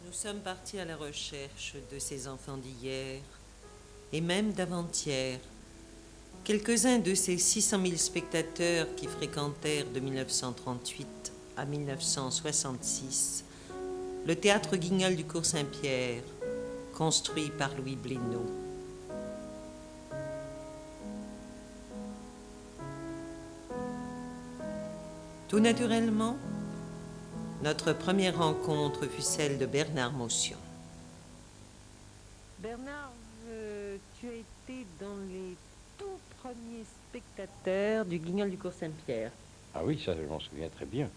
Nous sommes partis à la recherche de ces enfants d'hier, et même d'avant-hier. Quelques-uns de ces 600 000 spectateurs qui fréquentèrent de 1938 à 1966 le théâtre Guignol du Cours Saint-Pierre, construit par Louis Blénaud. Tout naturellement, notre première rencontre fut celle de Bernard Motion. Bernard, tu as été dans les tout premiers spectateurs du Guignol du Cours Saint-Pierre. Ah oui, ça je m'en souviens très bien.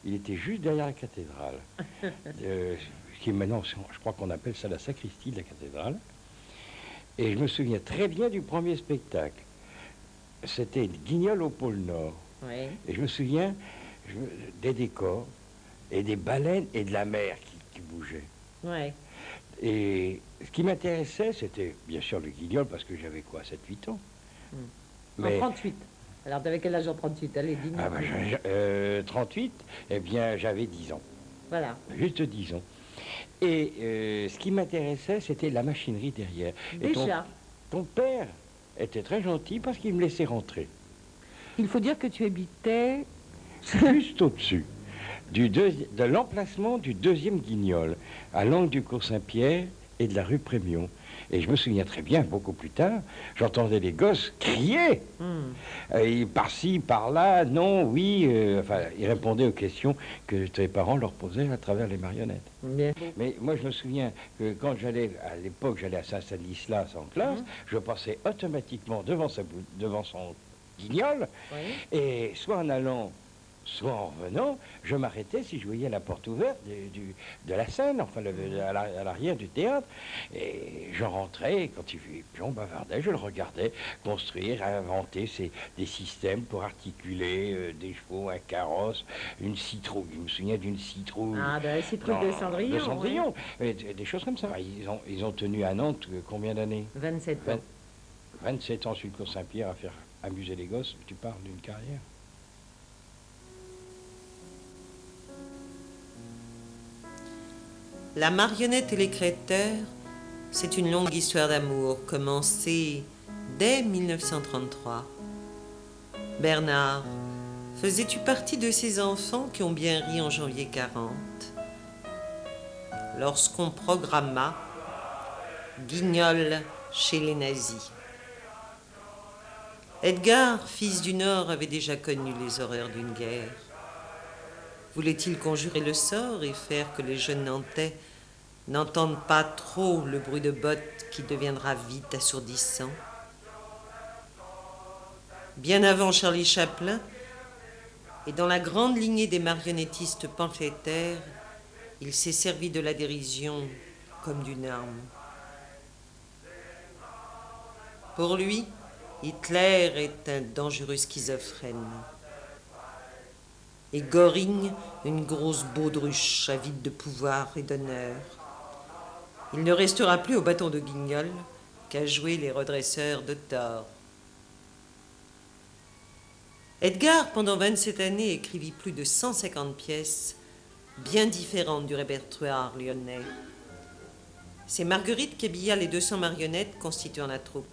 Il était juste derrière la cathédrale, qui est maintenant, je crois qu'on appelle ça la sacristie de la cathédrale. Et je me souviens très bien du premier spectacle. C'était Guignol au pôle Nord. Oui. Et je me souviens des décors et des baleines et de la mer qui bougeaient. Oui. Et ce qui m'intéressait, c'était bien sûr le Guignol, parce que j'avais quoi, 7-8 ans. Mais... En 38. Alors, t'avais quel âge en 38? Allez, dis-moi. Ah ben, 38, eh bien, j'avais 10 ans. Voilà. Juste 10 ans. Et ce qui m'intéressait, c'était la machinerie derrière. Déjà. Et ton père était très gentil parce qu'il me laissait rentrer. Il faut dire que tu habitais... Juste au-dessus de l'emplacement du deuxième Guignol, à l'angle du Cours Saint-Pierre et de la rue Prémion. Et je me souviens très bien, beaucoup plus tard, j'entendais les gosses crier. Par-ci, par-là, non, oui. Enfin, ils répondaient aux questions que tes parents leur posaient à travers les marionnettes. Bien. Mais moi, je me souviens que quand j'allais, à l'époque, j'allais à Saint-Stanislas en classe, je passais automatiquement devant son Guignol, et soit en allant, soit en revenant, je m'arrêtais si je voyais la porte ouverte de la scène, enfin à l'arrière du théâtre, et je rentrais, et quand puis on bavardait, je le regardais construire, inventer des systèmes pour articuler des chevaux, un carrosse, une citrouille. Je me souviens d'une citrouille. Ah, de la citrouille de Cendrillon. De Cendrillon, oui. Des choses comme ça. Ils ont tenu à Nantes combien d'années? 27 ans. 27 ans sur le Cours Saint-Pierre à faire amuser les gosses. Tu parles d'une carrière. La marionnette et les créateurs, c'est une longue histoire d'amour commencée dès 1933. Bernard, faisais-tu partie de ces enfants qui ont bien ri en janvier 40, lorsqu'on programma Guignol chez les nazis? Edgar, fils du Nord, avait déjà connu les horreurs d'une guerre. Voulait-il conjurer le sort et faire que les jeunes Nantais n'entendent pas trop le bruit de bottes qui deviendra vite assourdissant? Bien avant Charlie Chaplin, et dans la grande lignée des marionnettistes pamphlétaires, il s'est servi de la dérision comme d'une arme. Pour lui, Hitler est un dangereux schizophrène. Et Göring, une grosse baudruche avide de pouvoir et d'honneur. Il ne restera plus au bâton de Guignol qu'à jouer les redresseurs de tort. Edgar, pendant 27 années, écrivit plus de 150 pièces, bien différentes du répertoire lyonnais. C'est Marguerite qui habilla les 200 marionnettes constituant la troupe.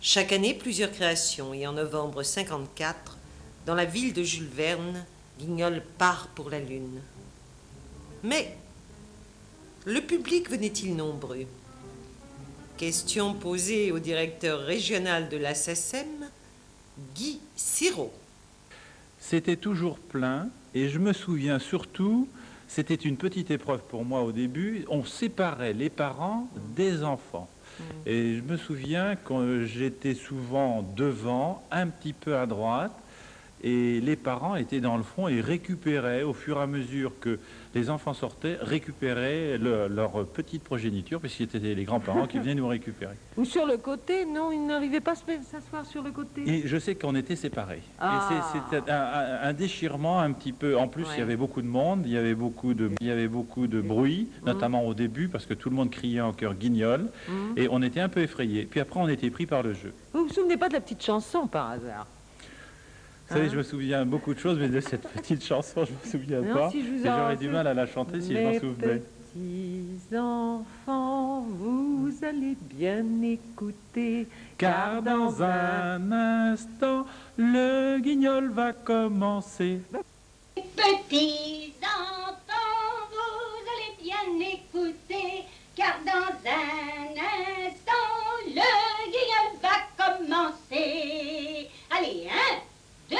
Chaque année, plusieurs créations, et en novembre 54, dans la ville de Jules Verne, Guignol part pour la Lune. Mais le public venait-il nombreux? Question posée au directeur régional de la SACEM, Guy Sirot. C'était toujours plein, et je me souviens surtout, c'était une petite épreuve pour moi au début, on séparait les parents des enfants. Et je me souviens quand j'étais souvent devant, un petit peu à droite, et les parents étaient dans le fond et récupéraient, au fur et à mesure que les enfants sortaient, récupéraient leur petite progéniture, puisque c'était les grands-parents qui venaient nous récupérer. Ou sur le côté, non, ils n'arrivaient pas à s'asseoir sur le côté. Et je sais qu'on était séparés. Ah. Et c'était un déchirement un petit peu. En plus, il y avait beaucoup de monde, il y avait beaucoup de bruit, notamment au début, parce que tout le monde criait en chœur Guignol, et on était un peu effrayés. Puis après, on était pris par le jeu. Vous vous souvenez pas de la petite chanson, par hasard? Vous savez, je me souviens beaucoup de choses, mais de cette petite chanson, je me souviens pas. Si et j'aurais du mal à la chanter si je m'en souvenais. petits enfants, vous allez bien écouter, car dans un instant, le guignol va commencer. Petits enfants, vous allez bien écouter, car dans un instant, le guignol va commencer. Allez, 1, 2,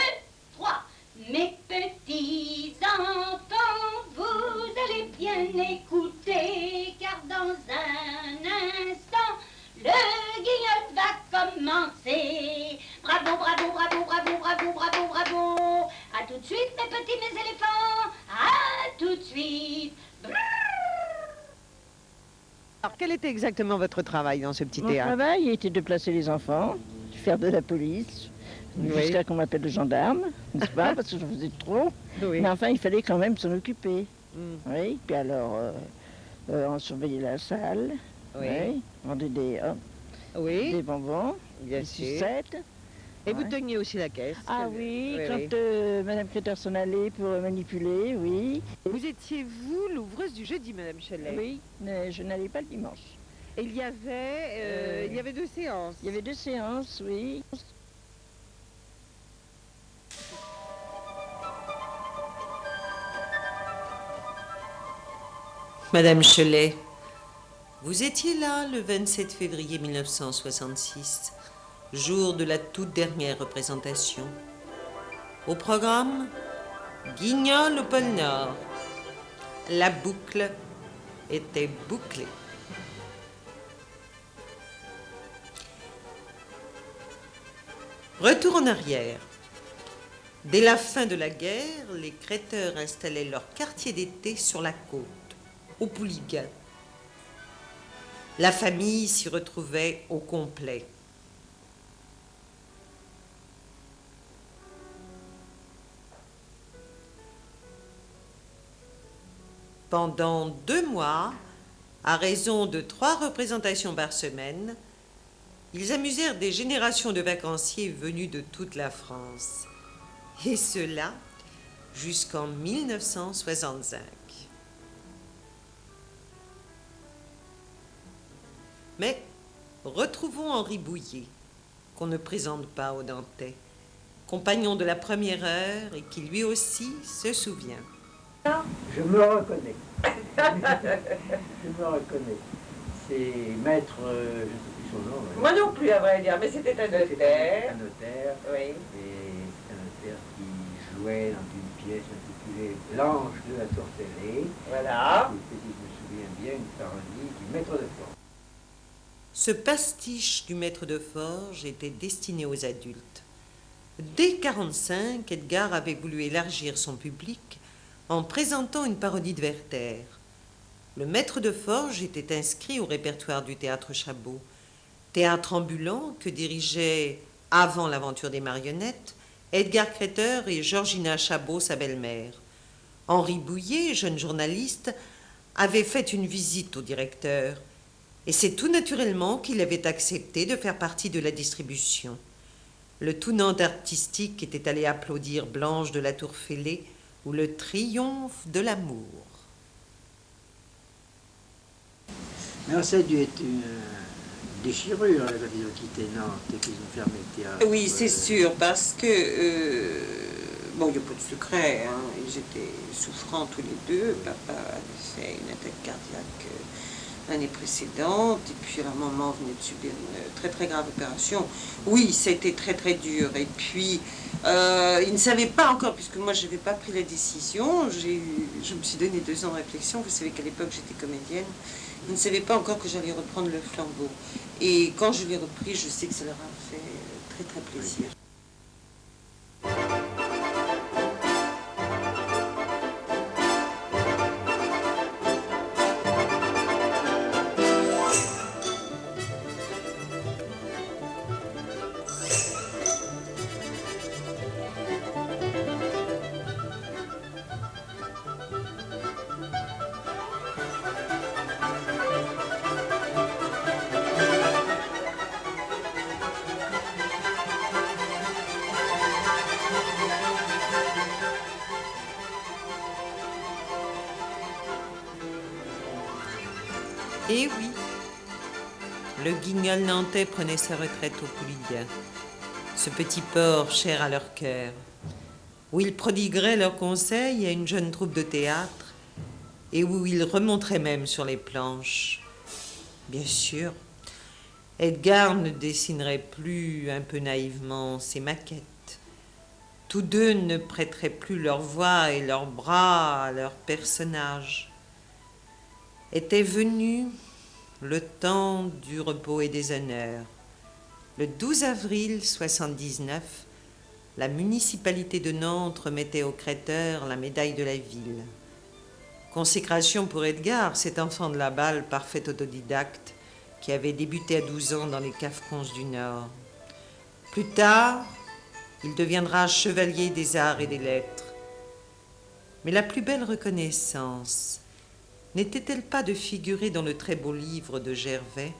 3. Mes petits enfants, vous allez bien écouter, car dans un instant, le guignol va commencer. Bravo, bravo, bravo, bravo, bravo, bravo, bravo. À tout de suite, mes petits, mes éléphants. À tout de suite. Brrr. Alors, quel était exactement votre travail dans ce petit Mon théâtre? travail était de placer les enfants, faire de la police, jusqu'à qu'on m'appelle le gendarme, n'est-ce pas, parce que j'en faisais trop. Oui. Mais enfin, il fallait quand même s'en occuper. Mm. Oui, puis alors, on surveillait la salle, oui. On vendait Oui, des bonbons, bien des sûr. sucettes. Et vous Ouais. teniez aussi la caisse. Ah oui, Oui, quand oui. Madame Créter s'en allait pour manipuler, oui. Vous étiez, vous, l'ouvreuse du jeudi, Madame Chelet. Oui, mais je n'allais pas le dimanche. Et il y avait 2 séances. Il y avait 2 séances, oui. Madame Chelet, vous étiez là le 27 février 1966, jour de la toute dernière représentation. Au programme, Guignol au pôle Nord. La boucle était bouclée. Retour en arrière. Dès la fin de la guerre, les Créteurs installaient leur quartier d'été sur la côte, au Pouliguen. La famille s'y retrouvait au complet. Pendant 2 mois, à raison de 3 représentations par semaine, ils amusèrent des générations de vacanciers venus de toute la France. Et cela jusqu'en 1965. Mais retrouvons Henri Bouillet, qu'on ne présente pas aux Dantais, compagnon de la première heure et qui lui aussi se souvient. Je me reconnais. Je me reconnais. C'est maître, je ne sais plus son nom. Moi non plus, à vrai dire, mais c'était un C'était notaire. un notaire. Oui. Et c'est un notaire qui jouait dans une pièce intitulée Blanche de la Tourtellée. Voilà. Et si je me souviens bien, une parodie du maître de forge. Ce pastiche du maître de forge était destiné aux adultes. Dès 1945, Edgar avait voulu élargir son public en présentant une parodie de Werther. Le maître de forge était inscrit au répertoire du théâtre Chabot, théâtre ambulant que dirigeaient, avant l'aventure des marionnettes, Edgar Créter et Georgina Chabot, sa belle-mère. Henri Bouillet, jeune journaliste, avait fait une visite au directeur, et c'est tout naturellement qu'il avait accepté de faire partie de la distribution. Le tout Nantes artistique était allé applaudir Blanche de la Tour Fêlée ou le triomphe de l'amour. Mais ça a dû être une déchirure là, quand ils ont quitté Nantes et qu'ils ont fermé le théâtre. Oui, c'est sûr, parce que, bon, il n'y a pas de secret, hein, ils étaient souffrants tous les deux. Papa avait fait une attaque cardiaque l'année précédente, et puis alors maman venait de subir une très très grave opération. Oui, ça a été très très dur, et puis ils ne savaient pas encore, puisque moi je n'avais pas pris la décision, je me suis donné 2 ans de réflexion, vous savez qu'à l'époque j'étais comédienne, ils ne savaient pas encore que j'allais reprendre le flambeau. Et quand je l'ai repris, je sais que ça leur a fait très très plaisir. le Guignol nantais prenait sa retraite au Pouliguen, ce petit port cher à leur cœur, où ils prodigueraient leurs conseils à une jeune troupe de théâtre et où ils remonteraient même sur les planches. Bien sûr, Edgar ne dessinerait plus un peu naïvement ses maquettes. Tous deux ne prêteraient plus leur voix et leurs bras à leurs personnages. Était venu le temps du repos et des honneurs. Le 12 avril 79, la municipalité de Nantes remettait au Créteur la médaille de la ville. Consécration pour Edgar, cet enfant de la balle, parfait autodidacte, qui avait débuté à 12 ans dans les Cafrons du Nord. Plus tard, il deviendra chevalier des arts et des lettres. Mais la plus belle reconnaissance n'était-elle pas de figurer dans le très beau livre de Gervais,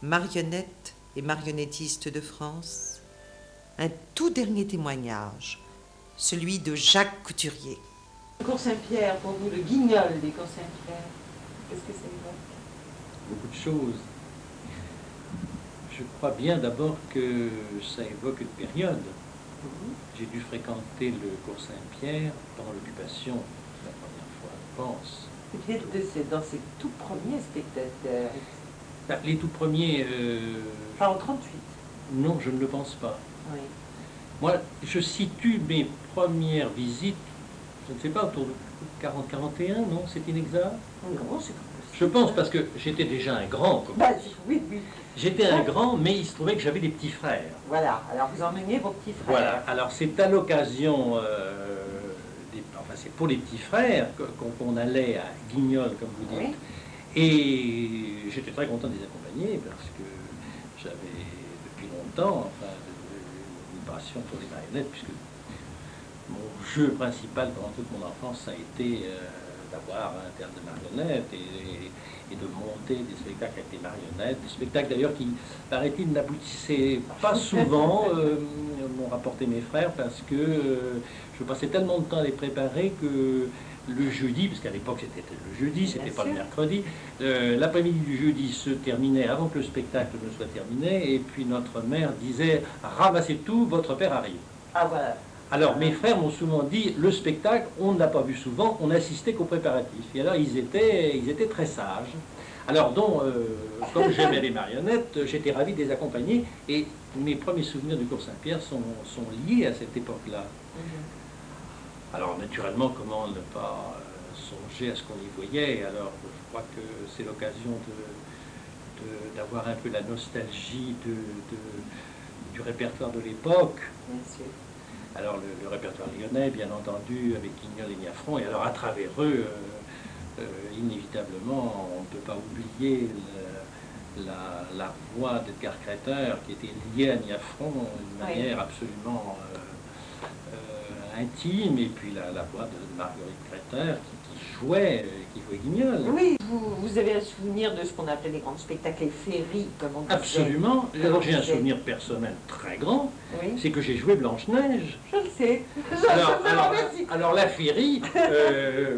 Marionnettes et marionnettistes de France? Un tout dernier témoignage, celui de Jacques Couturier. Cours Saint-Pierre, pour vous, le Guignol des Cours Saint-Pierre, qu'est-ce que ça évoque? Beaucoup de choses. Je crois bien d'abord que ça évoque une période. J'ai dû fréquenter le Cours Saint-Pierre pendant l'occupation, la première fois, je pense. Peut-être dans ses tout premiers spectateurs. Les tout premiers... Pas en 38. Non, je ne le pense pas. Oui. Moi, je situe mes premières visites, je ne sais pas, autour de 40-41, non? C'est inexact? Non, c'est je pense parce que j'étais déjà un grand. Oui, oui. J'étais un grand, mais il se trouvait que j'avais des petits frères. Voilà, alors vous emmeniez vos petits frères. Voilà, alors c'est à l'occasion, enfin c'est pour les petits frères qu'on allait à Guignol, comme vous dites. Oui. Et j'étais très content de les accompagner parce que j'avais depuis longtemps une passion pour les marionnettes, puisque mon jeu principal pendant toute mon enfance, ça a été d'avoir un théâtre de marionnettes et de monter des spectacles avec des marionnettes, des spectacles d'ailleurs qui, paraît-il, n'aboutissaient pas souvent, m'ont rapporté mes frères, parce que je passais tellement de temps à les préparer que le jeudi, parce qu'à l'époque c'était le jeudi, c'était pas le mercredi, l'après-midi du jeudi se terminait avant que le spectacle ne soit terminé, et puis notre mère disait « Ramassez tout, votre père arrive ». Ah voilà. Alors mes frères m'ont souvent dit, le spectacle, on ne l'a pas vu souvent, on n'assistait qu'aux préparatifs. Et alors ils étaient très sages. Alors donc, comme j'aimais les marionnettes, j'étais ravi de les accompagner. Et mes premiers souvenirs du Cours Saint-Pierre sont liés à cette époque-là. Alors naturellement, comment ne pas songer à ce qu'on y voyait? Alors je crois que c'est l'occasion d'avoir un peu la nostalgie du répertoire de l'époque. Alors le répertoire lyonnais, bien entendu, avec Guignol et Niafron, et alors à travers eux, inévitablement, on ne peut pas oublier la voix d'Edgar Créteur, qui était liée à Niafron d'une manière absolument intime, et puis la voix de Marguerite Créteur, qui jouait Guignol. Oui, vous avez un souvenir de ce qu'on appelait les grands spectacles, les féeries, comme on disait. Absolument. Alors j'ai un souvenir personnel très grand, c'est que j'ai joué Blanche-Neige. Je le sais. Alors la féerie,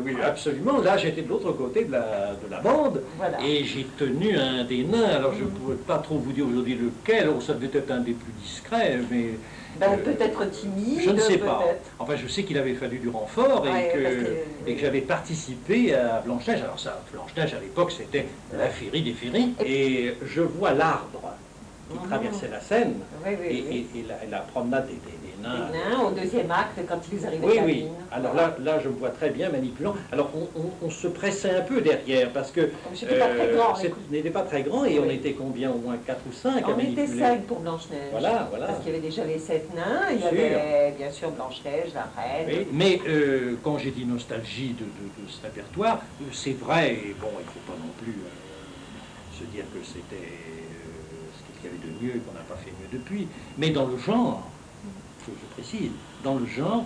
oui, absolument. Là, j'étais de l'autre côté de la bande, et j'ai tenu un des nains. Alors je ne pouvais pas trop vous dire aujourd'hui lequel. Ça devait être un des plus discrets, mais... peut-être timide. Je ne sais pas. Enfin, je sais qu'il avait fallu du renfort et que j'avais participé à Blanche-Neige. Alors ça, Blanche-Neige à l'époque, c'était la féerie des féeries. Et je vois l'arbre qui traversait la Seine et la promenade des nains. Des nains au deuxième acte quand ils arrivaient à la mine. Alors là, je me vois très bien manipulant. Alors on se pressait un peu derrière parce que n'était pas très grand et on était combien, au moins 4 ou 5 on était 5 pour Blanche-Neige. Voilà. Parce qu'il y avait déjà les 7 nains, il y avait bien sûr Blanche-Neige, la reine. Oui, mais quand j'ai dit nostalgie de ce répertoire, c'est vrai, et bon, il ne faut pas non plus se dire que c'était ce qu'il y avait de mieux, qu'on n'a pas fait mieux depuis. Mais dans le genre, je précise, dans le genre,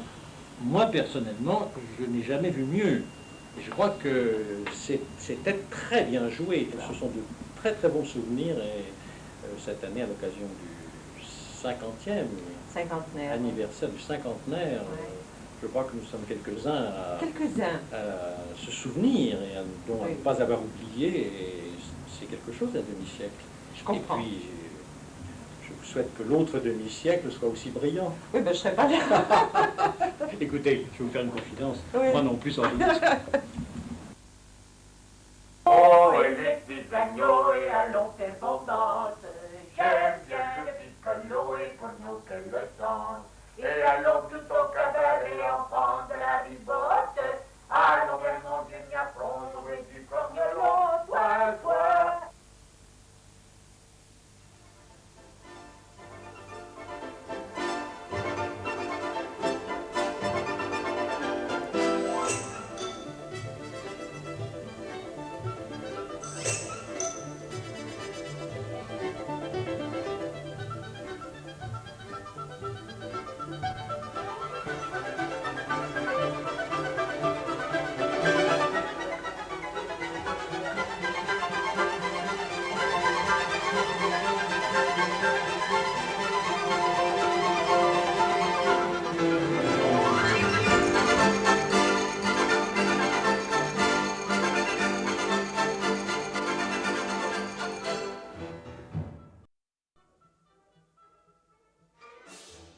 moi personnellement, je n'ai jamais vu mieux. Et je crois que c'était très bien joué. Ce sont de très très bons souvenirs. Et cette année, à l'occasion du 50e anniversaire du cinquantenaire, je crois que nous sommes quelques-uns à se souvenir et à ne pas avoir oublié. Et c'est quelque chose d'un demi-siècle. Je comprends. Et puis, je vous souhaite que l'autre demi-siècle soit aussi brillant. Oui, ben je serais pas là. Écoutez, je vais vous faire une confidence. Oui. Moi non plus, sans doute.